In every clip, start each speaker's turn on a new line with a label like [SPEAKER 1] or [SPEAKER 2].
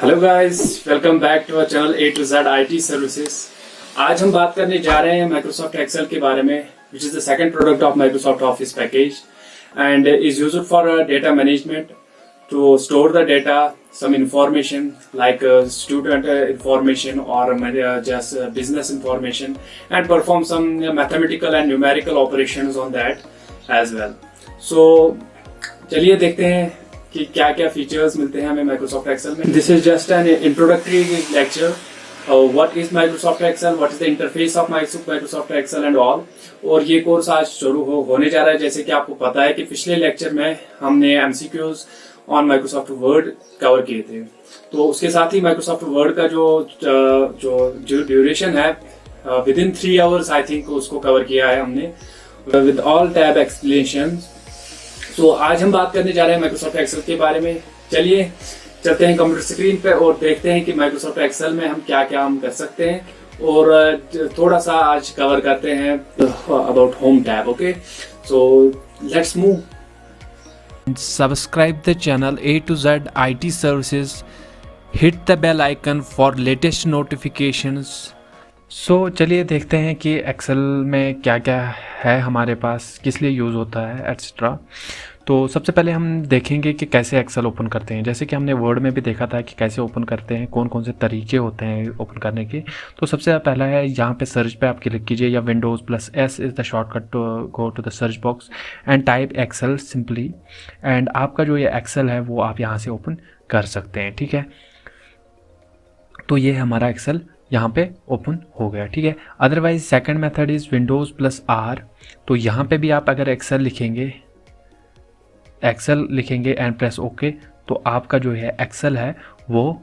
[SPEAKER 1] Hello guys, welcome back to our channel A to Z IT services. आज हम बात करने जा रहे हैं माइक्रोसॉफ्ट एक्सेल के बारे में, which is the second product of Microsoft office package and is used for data management to store the data, some information like student information or just business information and perform some mathematical and numerical operations on that as well. So चलिए देखते हैं कि क्या क्या features मिलते हैं हमें Microsoft Excel में। This is just an introductory lecture, what is Microsoft Excel, what is the interface of Microsoft Excel and all. और ये कोर्स आज शुरू होने जा रहा है। जैसे कि आपको पता है कि पिछले लेक्चर में हमने MCQs on Microsoft word cover किए थे, तो उसके साथ ही माइक्रोसॉफ्ट वर्ड का जो ड्यूरेशन है with in 3 hours I think उसको कवर किया है हमने विद ऑल टैब एक्सप्लेनेशन। तो आज हम बात करने जा रहे हैं माइक्रोसॉफ्ट एक्सेल के बारे में। चलिए चलते हैं कंप्यूटर स्क्रीन पे और देखते हैं कि माइक्रोसॉफ्ट एक्सेल में हम क्या क्या हम कर सकते हैं और थोड़ा सा आज कवर करते हैं about home tab. Okay, so let's move.
[SPEAKER 2] Subscribe the channel A to Z IT Services. Hit the bell icon for latest notifications. चलिए देखते हैं कि एक्सेल में क्या क्या है हमारे पास, किस लिए यूज़ होता है एट्सेट्रा। तो सबसे पहले हम देखेंगे कि कैसे एक्सेल ओपन करते हैं। जैसे कि हमने वर्ड में भी देखा था कि कैसे ओपन करते हैं, कौन कौन से तरीके होते हैं ओपन करने के। तो सबसे पहला है यहाँ पे सर्च पे आप क्लिक कीजिए या Windows+S is the shortcut to go to the search box and type Excel simply. And आपका जो ये एक्सेल है वो आप यहाँ से ओपन कर सकते हैं, ठीक है। तो ये हमारा एक्सेल यहाँ पे ओपन हो गया, ठीक है। Otherwise second method is Windows+R। तो यहाँ पे भी आप अगर एक्सेल लिखेंगे एंड प्रेस ओके, तो आपका जो है एक्सेल है वो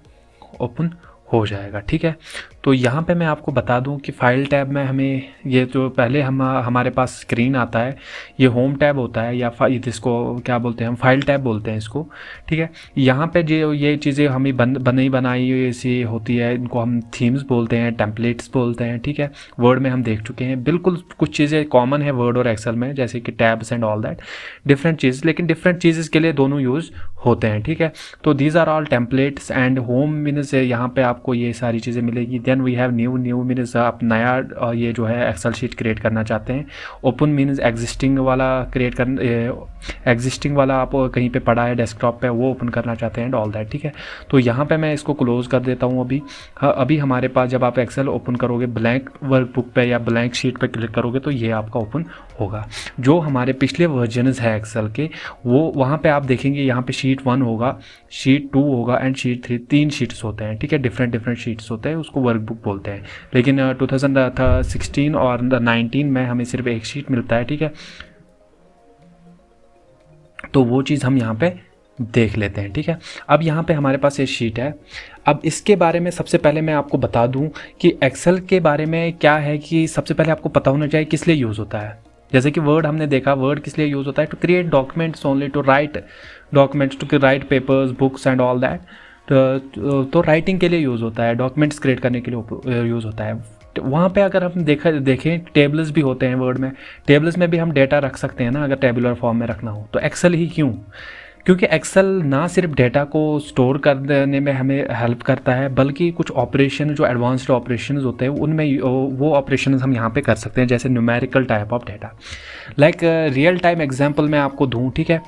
[SPEAKER 2] ओपन हो जाएगा, ठीक है। तो यहाँ पे मैं आपको बता दूँ कि फाइल टैब में हमें ये जो पहले हमारे पास स्क्रीन आता है ये होम टैब होता है या जिसको क्या बोलते हैं हम फाइल टैब बोलते हैं इसको, ठीक है। यहाँ पे जो ये चीज़ें हमें बनाई ऐसी होती है, इनको हम थीम्स बोलते हैं, टेम्पलेट्स बोलते हैं, ठीक है। वर्ड में हम देख चुके हैं, बिल्कुल कुछ चीज़ें कॉमन है वर्ड और एक्सेल में, जैसे कि tabs and all that different चीज़, लेकिन डिफरेंट चीज़ के लिए दोनों यूज़ होते हैं, ठीक है। तो these are all templates and home means यहाँ पे आपको ये सारी चीज़ें मिलेगी। Then we have new means आप नया ये जो है एक्सेल शीट क्रिएट करना चाहते हैं। ओपन मीन्स एग्जिस्टिंग वाला आप कहीं पे पड़ा है डेस्कटॉप पे, वो ओपन करना चाहते हैं एंड ऑल दैट, ठीक है। तो यहाँ पे मैं इसको क्लोज कर देता हूँ अभी हमारे पास जब आप एक्सेल ओपन करोगे ब्लैंक वर्कबुक पे या ब्लैंक शीट पे क्लिक करोगे तो ये आपका ओपन होगा। जो हमारे पिछले वर्जन्स है एक्सेल के वो वहाँ पे आप देखेंगे, यहाँ पे शीट 1 होगा, शीट 2 होगा एंड शीट 3, 3 शीट्स होते हैं, ठीक है। डिफरेंट शीट्स होते हैं, उसको वर्कबुक बोलते हैं। लेकिन 2016 और 19 में हमें सिर्फ एक शीट मिलता है, ठीक है। तो वो चीज़ हम यहाँ पे देख लेते हैं, ठीक है। अब यहाँ पे हमारे पास ये शीट है। अब इसके बारे में सबसे पहले मैं आपको बता दूं कि एक्सेल के बारे में क्या है कि सबसे पहले आपको पता होना चाहिए किस लिए यूज़ होता है। जैसे कि वर्ड हमने देखा, वर्ड किस लिए यूज़ होता है, to create documents only, to write documents, to write papers, books and all that. तो राइटिंग के लिए यूज़ होता है, डॉक्यूमेंट्स क्रिएट करने के लिए यूज़ होता है। वहाँ पे अगर हम देखें टेबल्स भी होते हैं वर्ड में, टेबल्स में भी हम डेटा रख सकते हैं ना, अगर टेबुलर फॉर्म में रखना हो। तो एक्सेल ही क्यों? क्योंकि एक्सेल ना सिर्फ डेटा को स्टोर करने में हमें हेल्प करता है, बल्कि कुछ ऑपरेशन जो एडवांस्ड ऑपरेशंस होते हैं उनमें वो ऑपरेशंस हम यहाँ पे कर सकते हैं, जैसे numerical type of data. Like real time example मैं आपको दूँ, ठीक है।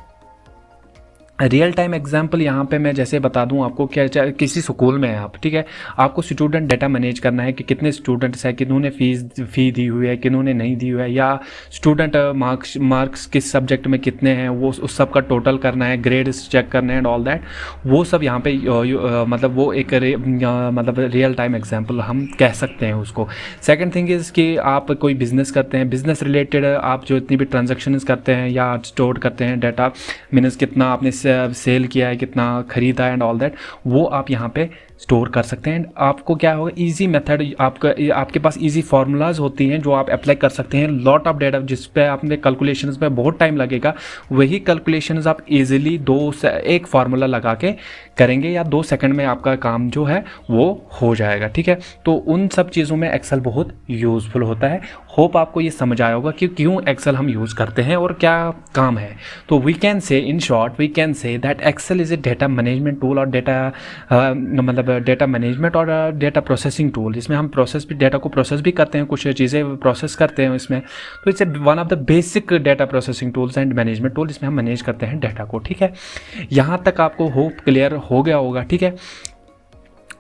[SPEAKER 2] रियल टाइम एग्जाम्पल यहाँ पे मैं जैसे बता दूँ आपको, क्या किसी स्कूल में है आप, ठीक है। आपको स्टूडेंट डाटा मैनेज करना है कि कितने स्टूडेंट्स हैं, किन्होंने फ़ी दी हुई है, किन्होंने नहीं दी हुई है, या स्टूडेंट मार्क्स किस सब्जेक्ट में कितने हैं वो उस सब का टोटल करना है, ग्रेड्स चेक करना है एंड ऑल दैट। वो सब यहाँ पे मतलब वो एक मतलब रियल टाइम एग्जाम्पल हम कह सकते हैं उसको। सेकेंड थिंग इज़ कि आप कोई बिजनेस करते हैं, बिजनेस रिलेटेड आप जो इतनी भी ट्रांजेक्शन्स करते हैं या स्टोर करते हैं डाटा, मीन्स कितना आपने सेल किया है, कितना खरीदा है एंड ऑल दैट, वो आप यहाँ पे स्टोर कर सकते हैं। आपको क्या होगा, इजी मेथड, आपके पास इजी फार्मूलाज होती हैं जो आप अप्लाई कर सकते हैं। लॉट ऑफ डेटा जिस पे आपने कैलकुलेशंस में बहुत टाइम लगेगा, वही कैलकुलेशंस आप इजीली 2 से 1 फार्मूला लगा के करेंगे या 2 सेकंड में आपका काम जो है वो हो जाएगा, ठीक है। तो उन सब चीज़ों में एक्सेल बहुत यूज़फुल होता है। होप आपको ये समझ आया होगा कि क्यों एक्सेल हम यूज़ करते हैं और क्या काम है। तो we can say in short we can say that Excel is a data management tool और डेटा मतलब डेटा मैनेजमेंट और डेटा प्रोसेसिंग टूल। इसमें हम डेटा को प्रोसेस भी करते हैं, कुछ चीज़ें प्रोसेस करते हैं इसमें। तो it's one of the basic data processing tools and management tool. इसमें हम मैनेज करते हैं डेटा को, ठीक है। यहाँ तक आपको होप क्लियर हो गया होगा, ठीक है।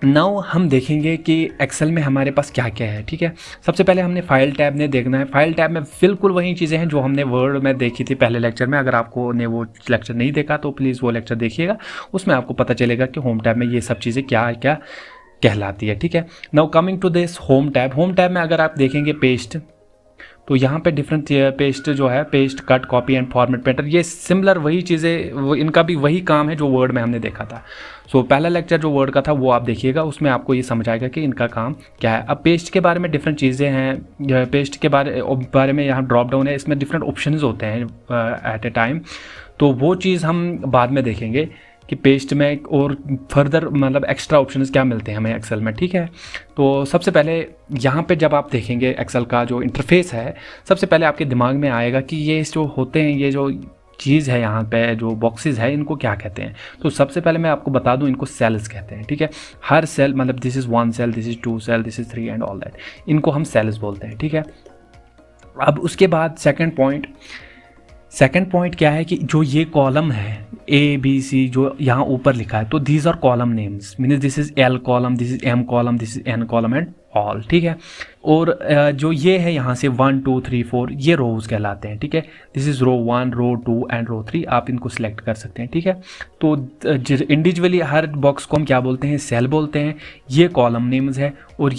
[SPEAKER 2] नाउ हम देखेंगे कि एक्सेल में हमारे पास क्या क्या है, ठीक है। सबसे पहले हमने फाइल टैब ने देखना है। फाइल टैब में बिल्कुल वही चीज़ें हैं जो हमने वर्ड में देखी थी पहले लेक्चर में। अगर आपको ने वो लेक्चर नहीं देखा तो प्लीज़ वो लेक्चर देखिएगा, उसमें आपको पता चलेगा कि होम टैब में ये सब चीज़ें क्या क्या कहलाती है, ठीक है। Now coming to this home tab. Home tab में अगर आप देखेंगे पेस्ट, तो यहाँ पे डिफरेंट पेस्ट जो है, paste, cut, copy and format pattern, ये सिमिलर वही चीज़ें, इनका भी वही काम है जो वर्ड में हमने देखा था। सो पहला लेक्चर जो वर्ड का था वो आप देखिएगा, उसमें आपको ये समझ आएगा कि इनका काम क्या है। अब पेस्ट के बारे में डिफरेंट चीज़ें हैं। पेस्ट के बारे में यहाँ ड्रॉप डाउन है, इसमें डिफरेंट ऑप्शंस होते हैं एट ए टाइम, तो वो चीज़ हम बाद में देखेंगे कि पेस्ट में और फर्दर मतलब एक्स्ट्रा ऑप्शंस क्या मिलते हैं हमें एक्सेल में, ठीक है। तो सबसे पहले यहाँ पे जब आप देखेंगे एक्सेल का जो इंटरफेस है, सबसे पहले आपके दिमाग में आएगा कि ये जो होते हैं, ये जो चीज़ है यहाँ पे जो बॉक्सेस है, इनको क्या कहते हैं। तो सबसे पहले मैं आपको बता दूँ, इनको सेल्स कहते हैं, ठीक है। हर सेल मतलब this is 1 cell, this is 2 cell, this is 3 and all that, इनको हम सेल्स बोलते हैं, ठीक है। अब उसके बाद सेकेंड पॉइंट क्या है कि जो ये कॉलम है ABC जो यहाँ ऊपर लिखा है, तो these are column names, means this is L column, this is M column, this is N column and all, ठीक है। और जो ये है यहाँ से 1 2 3 4, ये रोज कहलाते हैं, ठीक है। This is row 1, row 2 and row 3, आप इनको सिलेक्ट कर सकते हैं, ठीक है। तो इंडिविजुअली हर बॉक्स को हम क्या बोलते हैं, सेल बोलते हैं। ये कॉलम नेम्स है और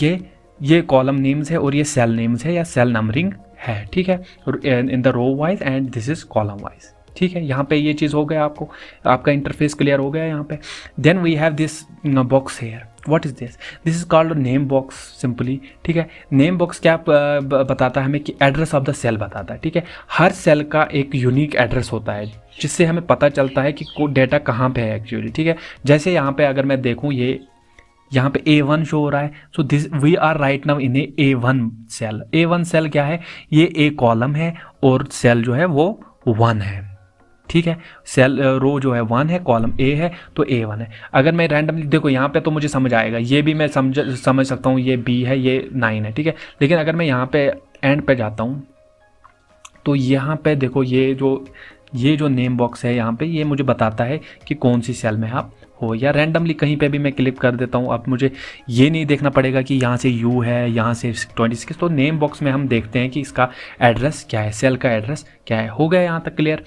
[SPEAKER 2] ये कॉलम नेम्स है और ये सेल नेम्स है या सेल नंबरिंग है, ठीक है। In the row wise and this is column wise, ठीक है। यहाँ पे ये चीज़ हो गया, आपका इंटरफेस क्लियर हो गया यहाँ पे। Then we have this box here. What is this? This is called name box simply, ठीक है। नेम बॉक्स क्या बताता है हमें कि एड्रेस ऑफ द सेल बताता है, ठीक है। हर सेल का एक यूनिक एड्रेस होता है जिससे हमें पता चलता है कि डेटा कहाँ पे है एक्चुअली, ठीक है। जैसे यहाँ पे अगर मैं देखूँ, ये यहाँ पे A1 शो हो रहा है, so this we are right now in A1 cell. A1 cell क्या है, ये A कॉलम है और सेल जो है वो 1 है, ठीक है। सेल रो जो है 1 है, कॉलम A है, तो A1 है। अगर मैं रैंडमली देखो यहाँ पे तो मुझे समझ आएगा, ये भी मैं समझ सकता हूँ, ये B है, ये 9 है, ठीक है। लेकिन अगर मैं यहाँ पे एंड पे जाता हूँ, तो यहाँ पे देखो ये जो नेम बॉक्स है यहाँ पे, ये मुझे बताता है कि कौन सी सेल में आप हो, या रैंडमली कहीं पे भी मैं क्लिक कर देता हूँ। अब मुझे ये नहीं देखना पड़ेगा कि यहाँ से U है, यहाँ से 26। तो नेम बॉक्स में हम देखते हैं कि इसका एड्रेस क्या है, सेल का एड्रेस क्या है। हो गया यहाँ तक clear,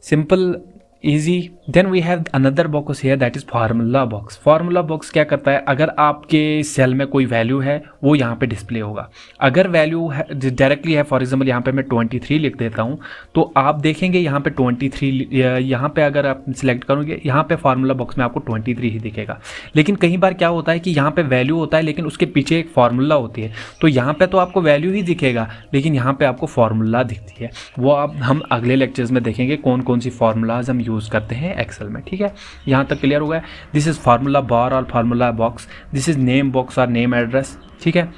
[SPEAKER 2] simple, easy. Then we have another box here, that is formula box. Formula box क्या करता है, अगर आपके सेल में कोई वैल्यू है वो यहाँ पे डिस्प्ले होगा। अगर वैल्यू डायरेक्टली है, फॉर एग्जांपल यहाँ पे मैं 23 लिख देता हूँ, तो आप देखेंगे यहाँ पे 23, यहाँ पे अगर आप सिलेक्ट करोगे, यहाँ पे फार्मूला बॉक्स में आपको 23 ही दिखेगा। लेकिन कई बार क्या होता है कि यहाँ पे वैल्यू होता है लेकिन उसके पीछे एक फार्मूला होती है, तो यहाँ पे तो आपको वैल्यू ही दिखेगा लेकिन यहाँ पे आपको फार्मूला दिखती है। वो आप हम अगले लेक्चर्स में देखेंगे कौन कौन सी फार्मूलाज हम यूज़ करते हैं एक्सेल में, ठीक है। यहाँ तक क्लियर हो गया। दिस इज फार्मूला बार और formula box, this is name box और नेम एड्रेस, ठीक है।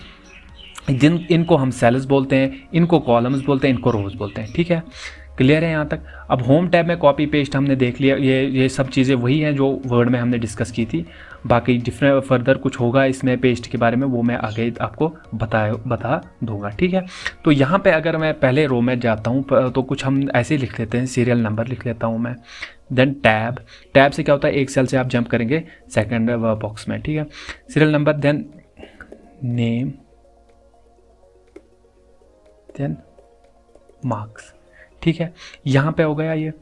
[SPEAKER 2] इनको हम सेल्स बोलते हैं, इनको कॉलम्स बोलते हैं, इनको रोज बोलते हैं, ठीक है। क्लियर है यहाँ तक। अब होम टैब में कॉपी पेस्ट हमने देख लिया, ये सब चीज़ें वही हैं जो वर्ड में हमने डिस्कस की थी। बाकी डिफरेंट फर्दर कुछ होगा इसमें पेस्ट के बारे में, वो मैं आगे आपको बता दूंगा, ठीक है। तो यहाँ पे अगर मैं पहले रो में जाता हूँ तो कुछ हम ऐसे लिख लेते हैं, सीरियल नंबर लिख लेता हूँ मैं। देन टैब से क्या होता है, एक सेल से आप जंप करेंगे सेकंड बॉक्स में, ठीक है। Serial number, then name, then marks, ठीक है। यहाँ पे हो गया ये।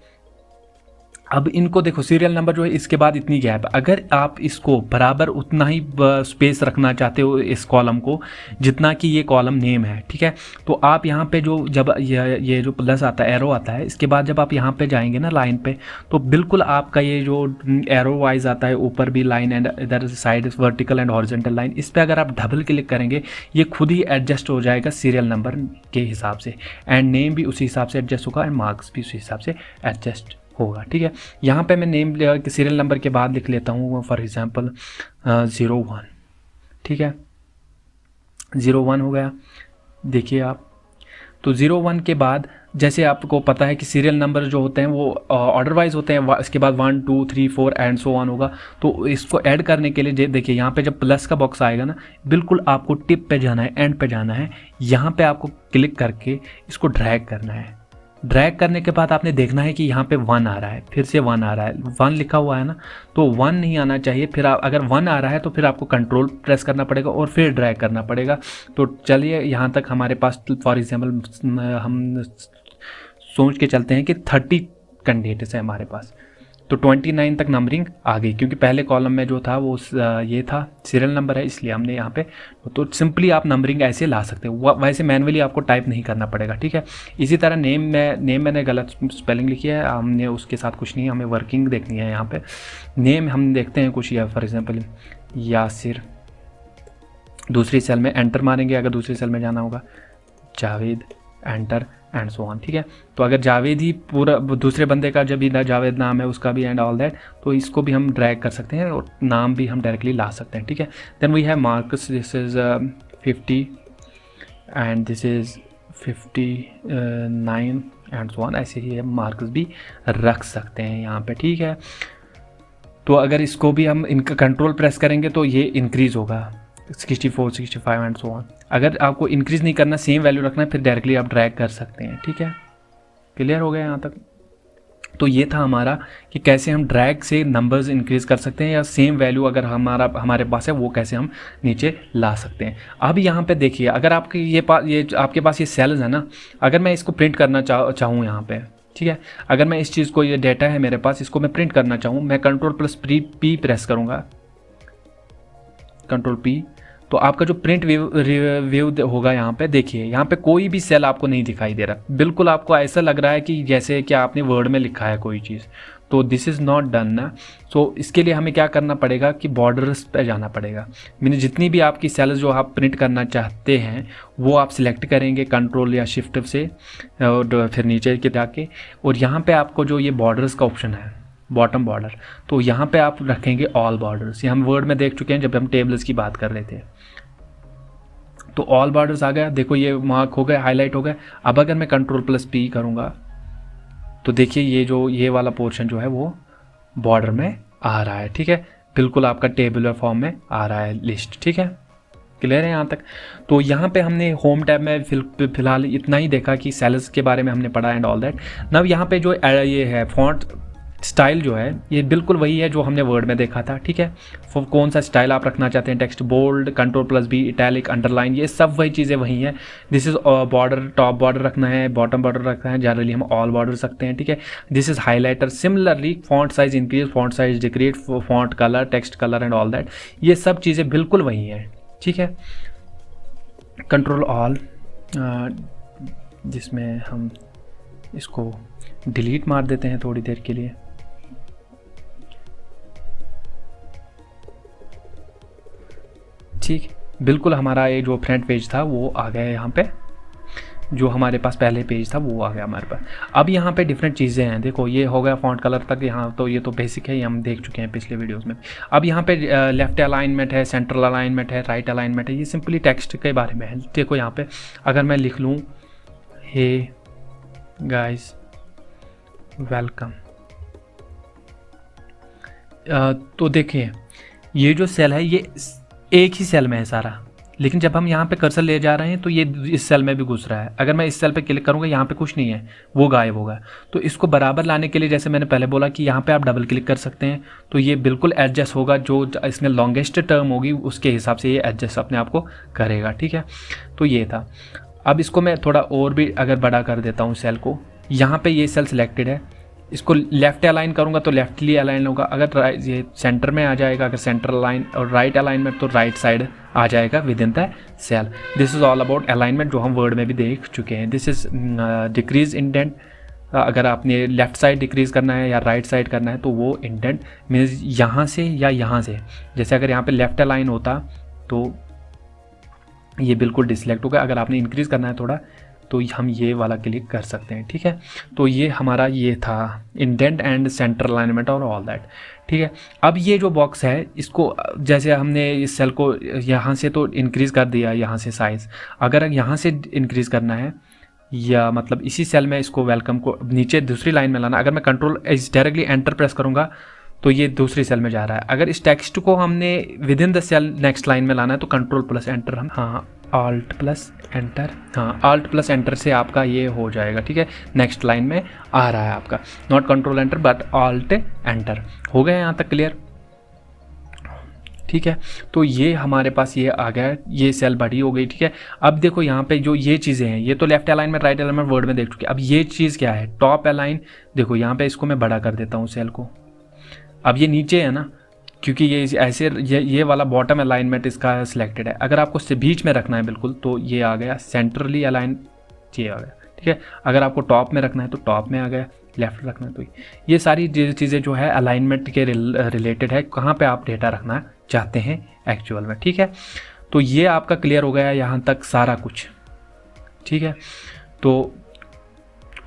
[SPEAKER 2] अब इनको देखो, सीरियल नंबर जो है इसके बाद इतनी गैप, अगर आप इसको बराबर उतना ही स्पेस रखना चाहते हो इस कॉलम को जितना कि ये कॉलम नेम है, ठीक है, तो आप यहाँ पे जो जब ये जो प्लस आता है, एरो आता है, इसके बाद जब आप यहाँ पे जाएंगे ना लाइन पे, तो बिल्कुल आपका ये जो एरो वाइज आता है, ऊपर भी लाइन एंड इधर side vertical and horizontal line, इस पर अगर आप डबल क्लिक करेंगे ये खुद ही एडजस्ट हो जाएगा सीरियल नंबर के हिसाब से, एंड नेम भी उसी हिसाब से एडजस्ट होगा एंड मार्क्स भी उसी हिसाब से एडजस्ट होगा, ठीक है। यहाँ पे मैं नेम सीरियल नंबर के बाद लिख लेता हूँ फॉर एग्जांपल 01, ठीक है। 01 हो गया, देखिए आप, तो 01 के बाद जैसे आपको पता है कि सीरियल नंबर जो होते हैं वो ऑर्डर वाइज होते हैं, इसके बाद 1 2 3 4 एंड सो ऑन होगा। तो इसको ऐड करने के लिए देखिए यहाँ पे जब प्लस का बॉक्स आएगा ना, बिल्कुल आपको टिप पे जाना है, एंड पे जाना है, यहाँ पे आपको क्लिक करके इसको ड्रैग करना है। ड्रैग करने के बाद आपने देखना है कि यहाँ पे 1 आ रहा है, फिर से 1 आ रहा है, 1 लिखा हुआ है ना, तो 1 नहीं आना चाहिए। फिर आप अगर 1 आ रहा है तो फिर आपको कंट्रोल प्रेस करना पड़ेगा और फिर ड्रैग करना पड़ेगा। तो चलिए यहाँ तक हमारे पास फॉर एग्जाम्पल हम सोच के चलते हैं कि 30 कैंडिडेट्स है हमारे पास, तो 29 तक नंबरिंग आ गई, क्योंकि पहले कॉलम में जो था वो ये था सीरियल नंबर है, इसलिए हमने यहाँ पे, तो सिंपली आप नंबरिंग ऐसे ला सकते हो, वैसे मैनुअली आपको टाइप नहीं करना पड़ेगा, ठीक है। इसी तरह नेम मैंने गलत स्पेलिंग लिखी है, हमने उसके साथ कुछ नहीं, हमें वर्किंग देखनी है। यहाँ पे नेम हम देखते हैं कुछ, या फॉर एग्जाम्पल यासिर, दूसरी सेल में एंटर मारेंगे अगर दूसरी सेल में जाना होगा, Javed enter and so on, ठीक है। तो अगर जावेद ही पूरा दूसरे बंदे का जब भी जावेद नाम है उसका भी एंड ऑल दैट, तो इसको भी हम ड्रैग कर सकते हैं और नाम भी हम डायरेक्टली ला सकते हैं, ठीक है। Then we have marks, this is 50 and this is 59 and so on, ऐसे ही हम मार्क्स भी रख सकते हैं यहाँ पे, ठीक है। तो अगर इसको भी हम इनका कंट्रोल प्रेस करेंगे तो ये इंक्रीज़ होगा 64 65 एंड सो ऑन। अगर आपको इंक्रीज़ नहीं करना, सेम वैल्यू रखना है, फिर डायरेक्टली आप ड्रैग कर सकते हैं, ठीक है। क्लियर हो गया यहाँ तक? तो ये था हमारा कि कैसे हम ड्रैग से नंबर्स इंक्रीज़ कर सकते हैं, या सेम वैल्यू अगर हमारे पास है वो कैसे हम नीचे ला सकते हैं। अब यहाँ पे देखिए, अगर आपके ये आपके पास ये सेल्स है ना, अगर मैं इसको प्रिंट करना चाहूँ यहाँ पे, ठीक है, अगर मैं इस चीज़ को, ये डेटा है मेरे पास, इसको मैं प्रिंट करना चाहूँ, मैं कंट्रोल+P प्रेस करूँगा, कंट्रोल P, तो आपका जो प्रिंट व्यू होगा यहाँ पे, देखिए यहाँ पे कोई भी सेल आपको नहीं दिखाई दे रहा, बिल्कुल आपको ऐसा लग रहा है कि जैसे कि आपने वर्ड में लिखा है कोई चीज़। तो दिस इज़ नॉट डन ना। सो इसके लिए हमें क्या करना पड़ेगा कि बॉर्डर्स पे जाना पड़ेगा, मीन जितनी भी आपकी सेल्स जो आप प्रिंट करना चाहते हैं वो आप सिलेक्ट करेंगे कंट्रोल या शिफ्ट से, और फिर नीचे के जाके, और यहाँ पे आपको जो ये बॉर्डर्स का ऑप्शन है, बॉटम बॉर्डर, तो यहाँ पे आप रखेंगे ऑल बॉर्डर्स। ये हम वर्ड में देख चुके हैं जब हम टेबल्स की बात कर रहे थे। तो ऑल बॉर्डर्स आ गया, देखो ये मार्क हो गए, हाईलाइट हो गए। अब अगर मैं कंट्रोल+P करूँगा तो देखिए ये वाला पोर्शन जो है वो बॉर्डर में आ रहा है, ठीक है, बिल्कुल आपका टेबुलर फॉर्म में आ रहा है लिस्ट, ठीक है। क्लियर है यहाँ तक? तो यहाँ पे हमने होम टैब में फिलहाल इतना ही देखा कि सेल्स के बारे में हमने पढ़ा एंड ऑल दैट। नब यहाँ पे जो ये है फॉन्ट स्टाइल जो है, ये बिल्कुल वही है जो हमने वर्ड में देखा था, ठीक है। कौन सा स्टाइल आप रखना चाहते हैं, टेक्स्ट बोल्ड, कंट्रोल+B, इटैलिक, अंडरलाइन, ये सब वही चीज़ें वही हैं। This is border, top border रखना है, बॉटम बॉर्डर रखना है, जनरली हम ऑल बॉर्डर रखते हैं, ठीक है। This is highlighter, similarly font size increase, font size decrease, font colour, text colour and all that, ये सब चीज़ें बिल्कुल वही हैं, ठीक है। कंट्रोल ऑल, जिसमें हम इसको डिलीट मार देते हैं थोड़ी देर के लिए। ठीक, बिल्कुल हमारा ये जो फ्रंट पेज था वो आ गया यहाँ पे, जो हमारे पास पहले पेज था वो आ गया हमारे पास। अब यहाँ पे डिफरेंट चीज़ें हैं, देखो ये हो गया फॉन्ट कलर तक, यहाँ तो ये तो बेसिक है, ये हम देख चुके हैं पिछले वीडियोस में। अब यहाँ पे लेफ्ट अलाइनमेंट है, सेंट्रल अलाइनमेंट है, राइट अलाइनमेंट है, ये सिंपली टेक्स्ट के बारे में है। देखो यहाँ पे अगर मैं लिख लूँ हे गाइस वेलकम, तो देखिए ये जो सेल है ये एक ही सेल में है सारा, लेकिन जब हम यहाँ पे कर्सर ले जा रहे हैं तो ये इस सेल में भी घुस रहा है। अगर मैं इस सेल पे क्लिक करूँगा, यहाँ पे कुछ नहीं है, वो गायब होगा। तो इसको बराबर लाने के लिए, जैसे मैंने पहले बोला कि यहाँ पे आप डबल क्लिक कर सकते हैं, तो ये बिल्कुल एडजस्ट होगा, जो इसमें लॉन्गेस्ट टर्म होगी उसके हिसाब से ये एडजस्ट अपने आप को करेगा, ठीक है। तो ये था। अब इसको मैं थोड़ा और भी अगर बड़ा कर देता हूँ सेल को, यहाँ पर ये सेल सिलेक्टेड है, इसको लेफ्ट अलाइन करूँगा तो लेफ्टली अलाइन होगा, अगर ये सेंटर में आ जाएगा, अगर सेंटर अलाइन, और राइट अलाइनमेंट तो राइट साइड आ जाएगा within the cell. This is all about alignment, जो हम वर्ड में भी देख चुके हैं। दिस इज़ डिक्रीज इंडेंट, अगर आपने लेफ्ट साइड डिक्रीज करना है या राइट साइड करना है तो वो इंडेंट मीन्स यहाँ से या यहाँ से, जैसे अगर यहाँ पे लेफ्ट अलाइन होता तो ये बिल्कुल डिसलेक्ट होगा, अगर आपने इंक्रीज़ करना है थोड़ा तो हम ये वाला क्लिक कर सकते हैं, ठीक है। तो ये हमारा ये था इंडेंट एंड सेंटर अलाइनमेंट और ऑल दैट, ठीक है। अब ये जो बॉक्स है, इसको जैसे हमने इस सेल को यहाँ से तो इंक्रीज़ कर दिया, यहाँ से साइज़, अगर यहाँ से इंक्रीज़ करना है, या मतलब इसी सेल में इसको वेलकम को नीचे दूसरी लाइन में लाना। अगर मैं कंट्रोल डायरेक्टली एंटर प्रेस करूँगा तो ये दूसरी सेल में जा रहा है। अगर इस टेक्स्ट को हमने within the cell next line में लाना है तो कंट्रोल प्लस एंटर, हम हाँ ऑल्ट प्लस एंटर, हाँ ऑल्ट प्लस एंटर से आपका ये हो जाएगा, ठीक है, नेक्स्ट लाइन में आ रहा है आपका, not control enter but alt enter. हो गया यहाँ तक क्लियर, ठीक है। तो ये हमारे पास ये आ गया, ये सेल बड़ी हो गई, ठीक है। अब देखो यहाँ पे जो ये चीज़ें हैं, ये तो left alignment right alignment word में देख चुके। अब ये चीज़ क्या है, टॉप अलाइन। देखो यहाँ पे इसको मैं बड़ा कर देता हूँ सेल को। अब ये नीचे है ना, क्योंकि ये ऐसे ये वाला बॉटम अलाइनमेंट इसका सिलेक्टेड है। अगर आपको इससे बीच में रखना है बिल्कुल तो ये आ गया सेंट्रली अलाइन, ये आ गया, ठीक है। अगर आपको टॉप में रखना है तो टॉप में आ गया, लेफ्ट रखना है तो ये सारी चीज़ें जो है अलाइनमेंट के रिलेटेड है, कहाँ पे आप डेटा रखना चाहते हैं एक्चुअल में, ठीक है। तो ये आपका क्लियर हो गया यहाँ तक सारा कुछ, ठीक है। तो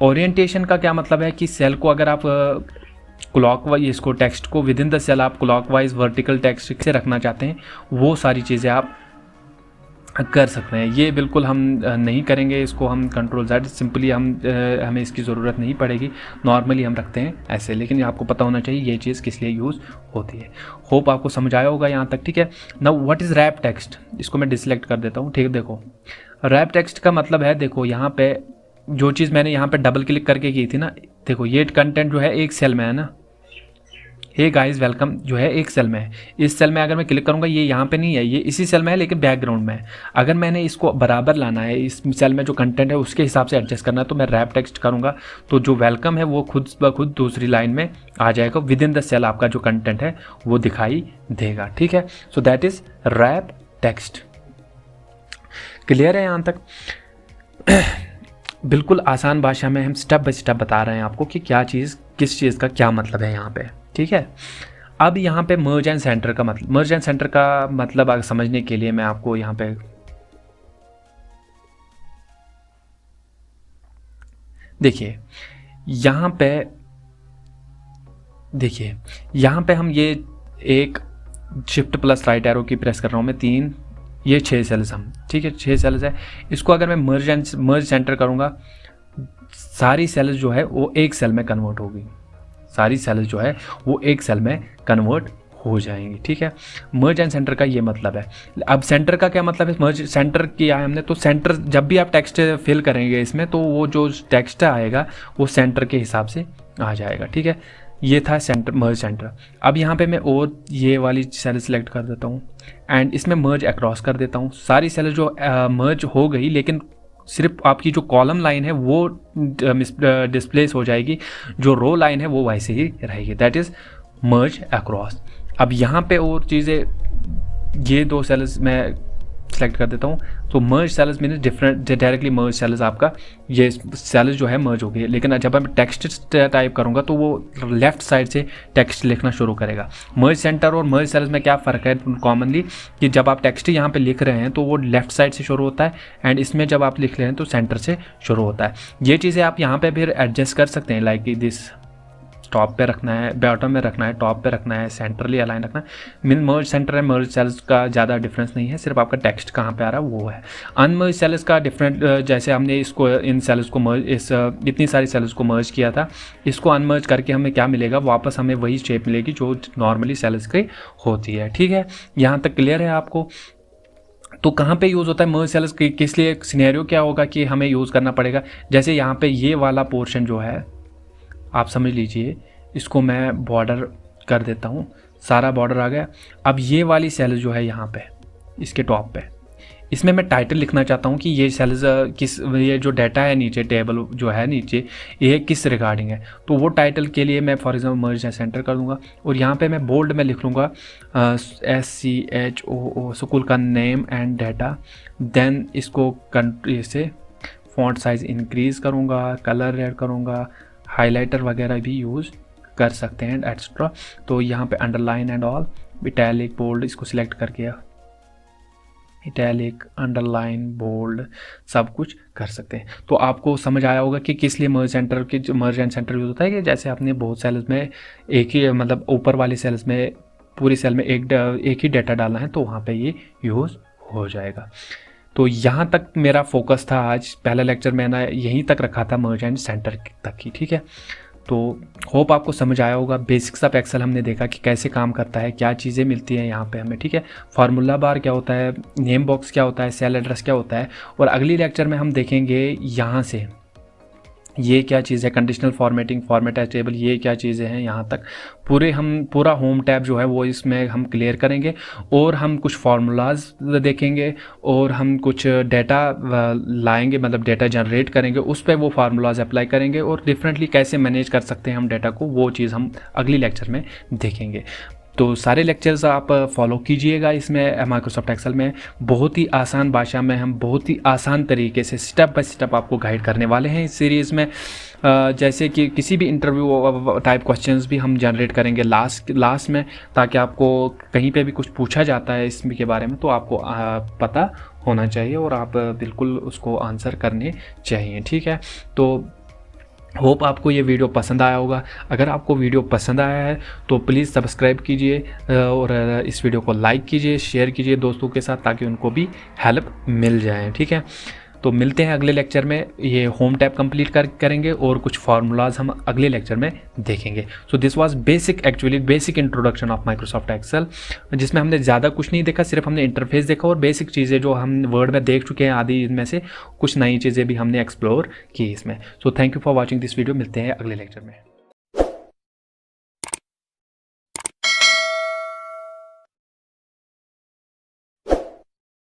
[SPEAKER 2] ओरिएंटेशन का क्या मतलब है कि सेल को अगर आप क्लॉकवाइज, इसको टेक्स्ट को विद इन द सेल आप क्लॉकवाइज वर्टिकल टेक्स्ट से रखना चाहते हैं, वो सारी चीज़ें आप कर सकते हैं। ये बिल्कुल हम नहीं करेंगे, इसको हम कंट्रोल Z सिंपली हमें इसकी ज़रूरत नहीं पड़ेगी, नॉर्मली हम रखते हैं ऐसे। लेकिन आपको पता होना चाहिए ये चीज़ किस लिए यूज़ होती है। होप आपको समझ आया होगा यहाँ तक, ठीक है। Now what is wrap text, इसको मैं डिसलेक्ट कर देता हूँ, ठीक है। देखो रैप टेक्स्ट का मतलब है, देखो यहाँ पे जो चीज़ मैंने यहाँ पे डबल क्लिक करके की थी ना, देखो ये कंटेंट जो है एक सेल में है ना, हे गाइस वेलकम जो है एक सेल में है। इस सेल में अगर मैं क्लिक करूंगा ये यहाँ पे नहीं है, ये इसी सेल में है लेकिन बैकग्राउंड में है। अगर मैंने इसको बराबर लाना है, इस सेल में जो कंटेंट है उसके हिसाब से एडजस्ट करना है, तो मैं रैप टेक्स्ट करूंगा तो जो वेलकम है वो खुद ब खुद दूसरी लाइन में आ जाएगा, विद इन द सेल आपका जो कंटेंट है वो दिखाई देगा, ठीक है। So that is wrap text. Clear है यहाँ तक? बिल्कुल आसान भाषा में हम स्टेप बाय स्टेप बता रहे हैं आपको कि क्या चीज़ किस चीज़ का क्या मतलब है यहाँ पे, ठीक है। अब यहाँ पे मर्ज एंड सेंटर का मतलब, मर्ज एंड सेंटर का मतलब अगर समझने के लिए मैं आपको यहाँ पे देखिए, यहाँ पे हम ये एक शिफ्ट प्लस राइट एरो की प्रेस कर रहा हूँ मैं, 3 ये 6 सेल्स हम, ठीक है, 6 सेल्स है। इसको अगर मैं मर्ज सेंटर करूँगा, सारी सेल्स जो है वो एक सेल में कन्वर्ट होगी, सारी सेल्स जो है वो एक सेल में कन्वर्ट हो जाएंगी, ठीक है। मर्ज एंड सेंटर का ये मतलब है। अब सेंटर का क्या मतलब है, मर्ज सेंटर किया है हमने, तो सेंटर जब भी आप टेक्स्ट फिल करेंगे इसमें तो वो जो टेक्स्ट आएगा वो सेंटर के हिसाब से आ जाएगा, ठीक है। ये था सेंटर, मर्ज सेंटर। अब यहाँ पे मैं और ये वाली सेल सेलेक्ट कर देता हूँ एंड इसमें मर्ज अक्रॉस कर देता हूँ। सारी सेल जो मर्ज हो गई, लेकिन सिर्फ आपकी जो कॉलम लाइन है वो डिस्प्लेस हो जाएगी, जो रो लाइन है वो वैसे ही रहेगी, दैट इज़ मर्ज अक्रॉस। अब यहाँ पे और चीज़ें, ये 2 सेल्स मैं सेलेक्ट कर देता हूँ, तो merge cells mean different, directly merge cells आपका ये सेल्स जो है मर्ज हो गई। लेकिन जब मैं टेक्स्ट टाइप करूँगा तो वो लेफ्ट साइड से टेक्स्ट लिखना शुरू करेगा। मर्ज सेंटर और मर्ज सेल्स में क्या फ़र्क है कॉमनली, कि जब आप टेक्स्ट यहाँ पे लिख रहे हैं तो वो लेफ्ट साइड से शुरू होता है एंड इसमें जब आप लिख रहे हैं तो सेंटर से शुरू होता है। ये चीज़ें आप यहाँ पे फिर एडजस्ट कर सकते हैं, लाइक दिस, टॉप पे रखना है, बॉटम में रखना है, टॉप पे रखना है, सेंट्रली अलाइन रखना है। Mean merge centre and merge cells का ज़्यादा डिफरेंस नहीं है, सिर्फ आपका टेक्स्ट कहाँ पे आ रहा है वो है। अनमर्ज सेल्स का डिफरेंट, जैसे हमने इसको इन सेल्स को मर्ज, इतनी सारी सेल्स को मर्ज किया था, इसको अनमर्ज करके हमें क्या मिलेगा, वापस हमें वही शेप मिलेगी जो नॉर्मली सेल्स की होती है, ठीक है। यहाँ तक क्लियर है आपको? तो कहाँ पे यूज़ होता है मर्ज सेल्स, किस लिए, सिनेरियो क्या होगा कि हमें यूज़ करना पड़ेगा। जैसे यहाँ पे ये वाला पोर्शन जो है आप समझ लीजिए, इसको मैं बॉर्डर कर देता हूँ, सारा बॉर्डर आ गया। अब ये वाली सेल जो है यहाँ पे इसके टॉप पे, इसमें मैं टाइटल लिखना चाहता हूँ कि ये सेल्स किस, ये जो डाटा है नीचे, टेबल जो है नीचे, ये किस रिगार्डिंग है। तो वो टाइटल के लिए मैं फॉर एग्जाम्पल मर्ज सेंटर कर दूँगा और यहाँ पे मैं बोल्ड में लिख लूँगा SCHOO, स्कूल का नेम एंड डाटा। देन इसको कंट्री से फॉन्ट साइज़ इंक्रीज़ करूँगा, कलर रेड करूँगा, हाइलाइटर वगैरह भी यूज़ कर सकते हैं एक्स्ट्रा। तो यहाँ पे underline and all, italic, bold, इसको सिलेक्ट करके इटैलिक, अंडरलाइन, बोल्ड सब कुछ कर सकते हैं। तो आपको समझ आया होगा कि किस लिए मर्ज सेंटर की, जो मर्ज एंड सेंटर यूज़ होता है कि जैसे आपने बहुत सेल्स में एक ही, मतलब ऊपर वाली सेल्स में पूरी सेल में एक ही डाटा डालना है तो वहाँ पे ये यूज़ हो जाएगा। तो यहाँ तक मेरा फोकस था आज, पहला लेक्चर मैंने यहीं तक रखा था, मर्ज एंड सेंटर तक ही, ठीक है। तो होप आपको समझ आया होगा। बेसिक्स ऑफ एक्सेल हमने देखा कि कैसे काम करता है, क्या चीज़ें मिलती हैं यहाँ पे हमें, ठीक है। फार्मूला बार क्या होता है, नेम बॉक्स क्या होता है, सेल एड्रेस क्या होता है, और अगली लेक्चर में हम देखेंगे यहाँ से ये क्या चीज़ है, conditional formatting, format as table, ये क्या चीज़ें हैं। यहाँ तक पूरा होम टैब जो है वो इसमें हम क्लियर करेंगे, और हम कुछ फार्मूलाज देखेंगे, और हम कुछ डेटा लाएंगे, मतलब डेटा जनरेट करेंगे, उस पर वो फार्मूलाज अप्लाई करेंगे, और डिफरेंटली कैसे मैनेज कर सकते हैं हम डेटा को, वो चीज़ हम अगली लेक्चर में देखेंगे। तो सारे लेक्चर्स आप फॉलो कीजिएगा इसमें माइक्रोसॉफ्ट एक्सेल में। बहुत ही आसान भाषा में हम बहुत ही आसान तरीके से स्टेप बाय स्टेप आपको गाइड करने वाले हैं इस सीरीज़ में। जैसे कि किसी भी इंटरव्यू टाइप क्वेश्चंस भी हम जनरेट करेंगे लास्ट में, ताकि आपको कहीं पे भी कुछ पूछा जाता है इसके बारे में तो आपको पता होना चाहिए और आप बिल्कुल उसको आंसर करने चाहिए, ठीक है। तो होप आपको ये वीडियो पसंद आया होगा। अगर आपको वीडियो पसंद आया है तो प्लीज़ सब्सक्राइब कीजिए, और इस वीडियो को लाइक कीजिए, शेयर कीजिए दोस्तों के साथ, ताकि उनको भी हेल्प मिल जाए, ठीक है। तो मिलते हैं अगले लेक्चर में, ये होम टैब कंप्लीट करेंगे और कुछ फार्मूलाज हम अगले लेक्चर में देखेंगे। So this was basic introduction of Microsoft Excel, जिसमें हमने ज़्यादा कुछ नहीं देखा, सिर्फ हमने इंटरफेस देखा और बेसिक चीज़ें जो हम वर्ड में देख चुके हैं आदि, इनमें से कुछ नई चीज़ें भी हमने एक्सप्लोर की इसमें। So thank you for watching this video. मिलते हैं अगले लेक्चर में।